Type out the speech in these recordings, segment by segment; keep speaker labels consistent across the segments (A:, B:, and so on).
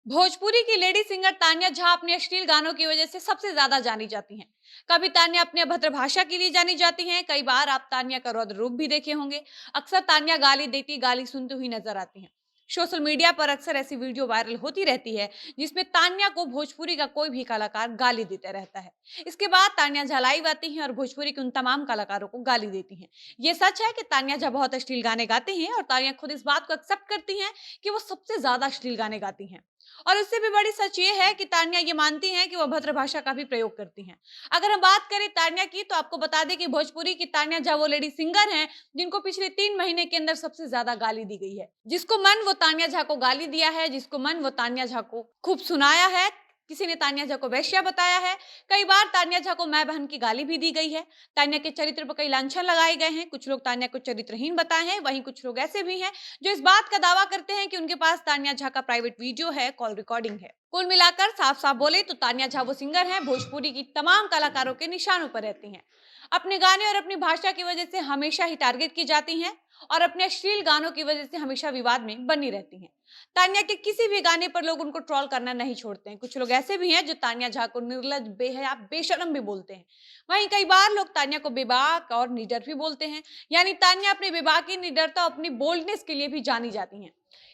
A: भोजपुरी की lady singer Tanya Jha अपने अश्लील गानों की वजह से सबसे ज्यादा जानी जाती हैं। कभी तान्या अपने अभद्र भाषा के लिए जानी जाती हैं, कई बार आप तान्या का रौद्र रूप भी देखे होंगे। अक्सर तान्या गाली देती, गाली सुनती हुई नजर आती हैं। सोशल मीडिया पर अक्सर ऐसी वीडियो वायरल होती रहती है जिसमें तान्या को भोजपुरी का कोई भी कलाकार गाली देता रहता है। इसके बाद तान्या झा लाइव आती हैं और भोजपुरी के उन तमाम कलाकारों को गाली देती हैं। ये सच है कि तान्या झा बहुत अश्लील गाने गाते हैं और तान्या खुद इस बात को एक्सेप्ट करती हैं कि वो सबसे ज्यादा अश्लील गाने गाती हैं। और इससे भी बड़ी सच ये है कि तान्या ये मानती हैं कि वो अभद्र भाषा का भी प्रयोग करती हैं। अगर हम बात करें तान्या की, तो आपको बता दें कि भोजपुरी की तान्या झा वो लेडी सिंगर हैं जिनको पिछले 3 महीने के अंदर सबसे ज्यादा गाली दी गई है। जिसको मन वो तान्या झा को गाली दिया है, जिसको मन वो तान्या झा को खूब सुनाया है। किसी ने तान्या झा को वेश्या बताया है। कई बार तान्या झा को मां बहन की गाली भी दी गई है। तान्या के चरित्र पर कई लांछन लगाए गए हैं। कुछ लोग तान्या को चरित्रहीन बताए हैं, वहीं कुछ लोग ऐसे भी हैं जो इस बात का दावा करते हैं कि उनके पास तान्या झा का प्राइवेट वीडियो है, कॉल रिकॉर्डिंग है। कुल मिलाकर साफ साफ बोले तो तान्या झा वो सिंगर हैं भोजपुरी की तमाम कलाकारों के निशानों पर रहती हैं। अपने गाने और अपनी भाषा की वजह से हमेशा ही टारगेट की जाती हैं और अपने अश्लील गानों की वजह से हमेशा विवाद में बनी रहती हैं। तान्या के किसी भी गाने पर लोग उनको ट्रोल करना नहीं छोड़ते हैं। कुछ लोग ऐसे भी हैं जो तान्या झा को निर्लज, बेहया, बेशर्म भी बोलते हैं। वहीं कई बार लोग तान्या को बेबाक और निडर भी बोलते हैं। यानी तान्या अपनी बेबाकी, निडरता, अपनी बोल्डनेस के लिए भी जानी जाती हैं।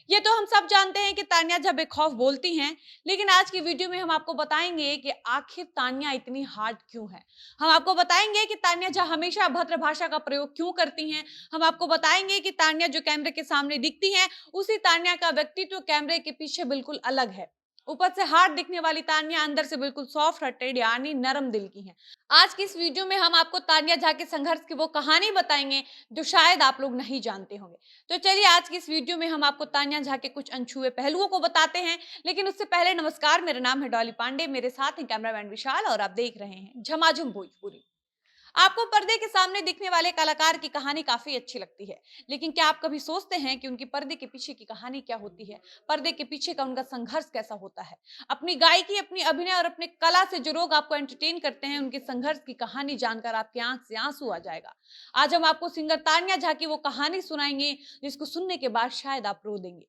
A: ये तो हम सब जानते हैं कि तान्या झा बेखौफ बोलती हैं, लेकिन आज की वीडियो में हम आपको बताएंगे कि आखिर तान्या इतनी हार्ड क्यों है। हम आपको बताएंगे कि तान्या झा हमेशा अभद्र भाषा का प्रयोग क्यों करती हैं। हम आपको बताएंगे कि तान्या जो कैमरे के सामने दिखती हैं, उसी तान्या का व्यक्तित्व कैमरे के पीछे बिल्कुल अलग है। ऊपर से हार्ड दिखने वाली तान्या अंदर से बिल्कुल सॉफ्ट हार्टेड यानी नरम दिल की है। आज की इस वीडियो में हम आपको तान्या झा के संघर्ष की वो कहानी बताएंगे जो शायद आप लोग नहीं जानते होंगे। तो चलिए आज की इस वीडियो में हम आपको तान्या झा के कुछ अनछुए पहलुओं को बताते हैं। लेकिन उससे पहले नमस्कार, मेरा नाम है डॉली पांडे, मेरे साथ हैं कैमरामैन विशाल और आप देख रहे हैं झमाझम भोजपुरी। आपको पर्दे के सामने दिखने वाले कलाकार की कहानी काफी अच्छी लगती है, लेकिन क्या आप कभी सोचते हैं कि उनकी पर्दे के पीछे की कहानी क्या होती है? पर्दे के पीछे का उनका संघर्ष कैसा होता है? अपनी गायकी, अपनी अभिनय और अपने कला से जो लोग आपको एंटरटेन करते हैं, उनके संघर्ष की कहानी जानकर आपकी आंख से आंसू आ जाएगा। आज हम आपको सिंगर तान्या झा की वो कहानी सुनाएंगे जिसको सुनने के बाद शायद आप रो देंगे।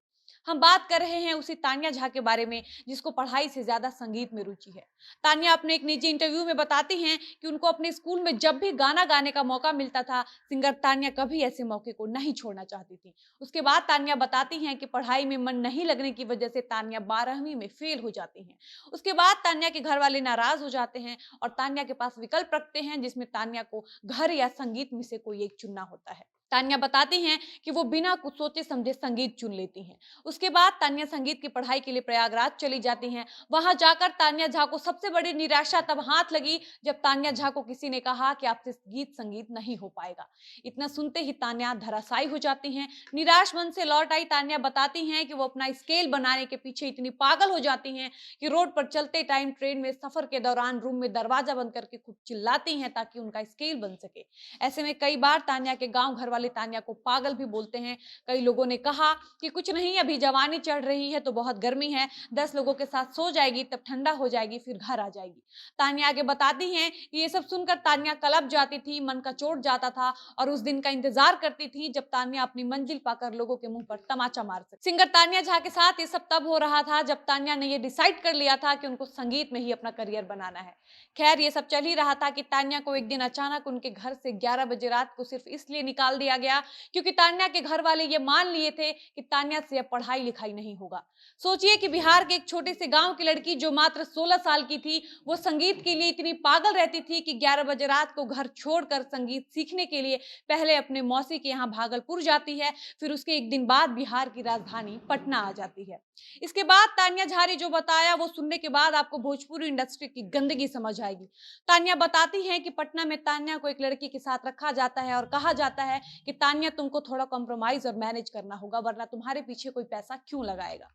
A: हम बात कर रहे हैं उसी तान्या झा के बारे में जिसको पढ़ाई से ज्यादा संगीत में रुचि है। तान्या अपने एक निजी इंटरव्यू में बताती हैं कि उनको अपने स्कूल में जब भी गाना गाने का मौका मिलता था, सिंगर तान्या कभी ऐसे मौके को नहीं छोड़ना चाहती थी। उसके बाद तान्या बताती हैं कि पढ़ाई में मन नहीं लगने की वजह से तान्या 12वीं में फेल हो जाती हैं। उसके बाद तान्या के घर वाले नाराज हो जाते हैं और तान्या के पास विकल्प रखते हैं जिसमें तान्या को घर या संगीत में से कोई एक चुनना होता है। तान्या बताती हैं कि वो बिना कुछ सोचे समझे संगीत चुन लेती हैं। उसके बाद तान्या संगीत की पढ़ाई के लिए प्रयागराज चली जाती हैं। वहां जाकर तान्या झा को सबसे बड़ी निराशा तब हाथ लगी जब तान्या झा को किसी ने कहा कि आपसे गीत संगीत नहीं हो पाएगा। इतना सुनते ही तान्या धराशायी हो जाती हैं। निराश मन से लौट आई तान्या बताती हैं कि वो अपना स्केल बनाने के पीछे इतनी पागल हो जाती हैं कि रोड पर चलते टाइम, ट्रेन में सफर के दौरान रूम में दरवाजा बंद करके खूब चिल्लाती हैं ताकि उनका स्केल बन सके। ऐसे में कई बार तान्या के गांव घर वाले तान्या को पागल भी बोलते हैं। कई लोगों ने कहा कि कुछ नहीं, अभी जवानी चढ़ रही है तो बहुत गर्मी है, 10 लोगों के साथ सो जाएगी, तब ठंडा हो जाएगी, फिर घर आ जाएगी। तान्या आगे बताती हैं कि ये सब सुनकर तान्या कलप जाती थी, मन का चोट जाता था और उस दिन का इंतजार करती थी जब तान्या अपनी मंजिल पाकर लोगों के मुंह पर तमाचा मार सके। सिंगर तान्या झा के साथ ये सब तब हो रहा था जब तान्या ने ये डिसाइड कर लिया था कि उनको संगीत में ही अपना करियर बनाना है। खैर, ये सब चल ही रहा था कि तान्या को एक दिन अचानक उनके घर से 11 बजे रात को सिर्फ इसलिए निकाल दिया गया क्योंकि तान्या के घर वाले ये मान लिए थे कि तान्या से अब पढ़ाई लिखाई नहीं होगा। सोचिए कि बिहार के एक छोटे से गांव की लड़की जो मात्र 16 साल की थी, वो संगीत के लिए इतनी पागल रहती थी कि 11 बजे रात को घर छोड़कर संगीत सीखने के लिए पहले अपने मौसी के यहाँ भागलपुर जाती है, फिर उसके एक दिन बाद बिहार की राजधानी पटना आ जाती है। इसके बाद तान्या झा ने जो बताया वो सुनने के बाद आपको भोजपुरी इंडस्ट्री की गंदगी समझ आएगी। तान्या बताती हैं कि पटना में तान्या को एक लड़की के साथ रखा जाता है और कहा जाता है कि तान्या तुमको थोड़ा कॉम्प्रोमाइज और मैनेज करना होगा, वरना तुम्हारे पीछे कोई पैसा क्यों लगाएगा।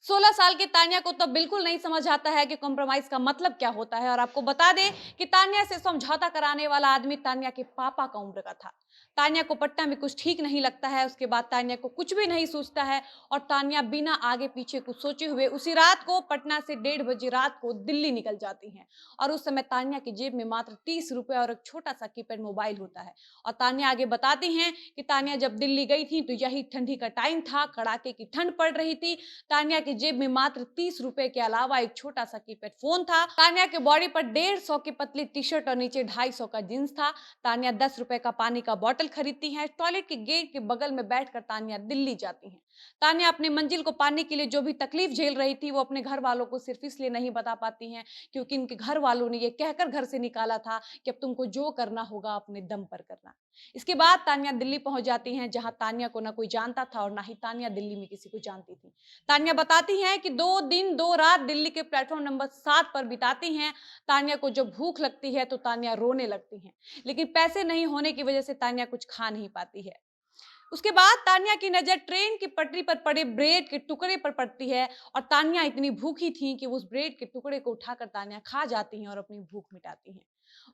A: 16 साल की तान्या को तब बिल्कुल नहीं समझ आता है कि कॉम्प्रोमाइज का मतलब क्या होता है। और आपको बता दें कि तान्या से समझौता कराने वाला आदमी तान्या के पापा का उम्र का था। तान्या को पटना में कुछ ठीक नहीं लगता है। उसके बाद तान्या को कुछ भी नहीं सूझता है और तान्या बिना आगे पीछे कुछ सोचे हुए उसी रात को पटना से 1:30 रात को दिल्ली निकल जाती हैं। और उस समय तान्या की जेब में मात्र 30 रुपए और एक छोटा सा कीपैड मोबाइल होता है। और तान्या आगे बताती हैं कि तान्या जब दिल्ली गई थी तो यही ठंडी का टाइम था, कड़ाके की ठंड पड़ रही थी। तान्या की जेब में मात्र 30 रुपए के अलावा एक छोटा सा कीपैड फोन था। तान्या के बॉडी पर 150 की पतली टी शर्ट और नीचे 250 का जींस था। तान्या 10 रुपए का पानी का बॉटल खरीदती हैं। टॉयलेट के गेट के बगल में बैठकर तान्या दिल्ली जाती हैं। तान्या अपनी मंजिल को पाने के लिए जो भी तकलीफ झेल रही थी वो अपने घर वालों को सिर्फ इसलिए नहीं बता पाती हैं क्योंकि इनके घर वालों ने ये कहकर घर से निकाला था कि अब तुमको जो करना होगा अपने दम पर करना। इसके बाद तान्या दिल्ली पहुंच जाती हैं, जहां तान्या को ना कोई जानता था और ना ही तान्या दिल्ली में किसी को जानती थी। तान्या बताती हैं कि 2 दिन 2 रात दिल्ली के प्लेटफॉर्म नंबर 7 पर बिताती हैं। तान्या को जब भूख लगती है तो तान्या रोने लगती हैं, लेकिन पैसे नहीं होने की वजह से तान्या कुछ खा नहीं पाती है। उसके बाद तान्या की नजर ट्रेन की पटरी पर पड़े ब्रेड के टुकड़े पर पड़ती है और तान्या इतनी भूखी थी कि उस ब्रेड के टुकड़े को उठाकर तान्या खा जाती हैं और अपनी भूख मिटाती हैं।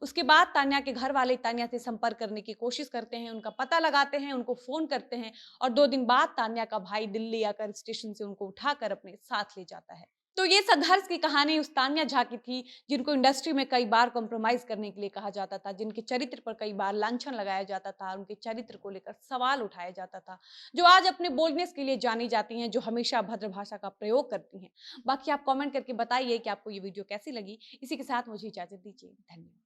A: उसके बाद तान्या के घर वाले तान्या से संपर्क करने की कोशिश करते हैं, उनका पता लगाते हैं, उनको फोन करते हैं और 2 दिन बाद तान्या का भाई दिल्ली आकर स्टेशन से उनको उठाकर अपने साथ ले जाता है। तो ये संघर्ष की कहानी उस तान्या झा की थी, जिनको इंडस्ट्री में कई बार कॉम्प्रोमाइज करने के लिए कहा जाता था, जिनके चरित्र पर कई बार लांछन लगाया जाता था, उनके चरित्र को लेकर सवाल उठाया जाता था, जो आज अपने बोल्डनेस के लिए जानी जाती हैं, जो हमेशा अभद्र भाषा का प्रयोग करती हैं। बाकी आप कमेंट करके बताइए कि आपको ये वीडियो कैसी लगी। इसी के साथ मुझे इजाजत दीजिए। धन्यवाद।